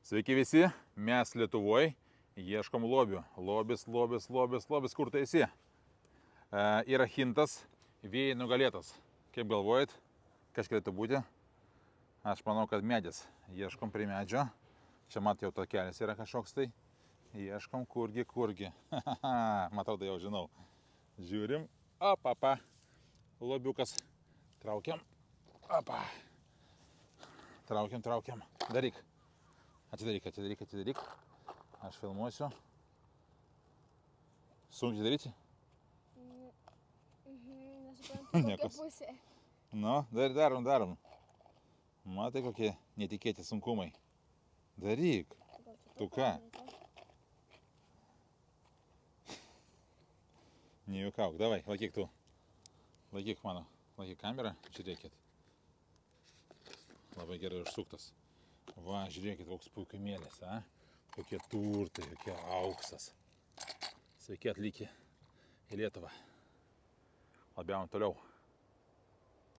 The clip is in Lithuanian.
Sveiki visi, mes Lietuvoje ieškom lobių. Lobis, kur tai esi? Yra hintas, vėjai nugalėtas. Kaip galvojat, kas galėtų būti? Aš manau, kad medis. Ieškom prie medžio. Čia mat jau takelis yra kažkoks tai. Ieškom kurgi. Matau, tai jau žinau. Žiūrim. Opa. Lobiukas. Traukiam. Opa. Traukiam. Daryk. Atidaryk. Aš filmuosiu. Sunkiai daryti? Nesuprantu, kokia pusė. Nu, darom. Matai, kokie netikėti sunkumai. Daryk. Tu ką? Nejuokauk, davai, laikyk tu. Laikyk mano. Laikyk kamerą, žiūrėkit. Labai gerai užsuktas. Va, žiūrėkit, koks puikimėlis, kokie turtai, kokie auksas. Sveiki atlikę į Lietuvą. Labiaujam toliau.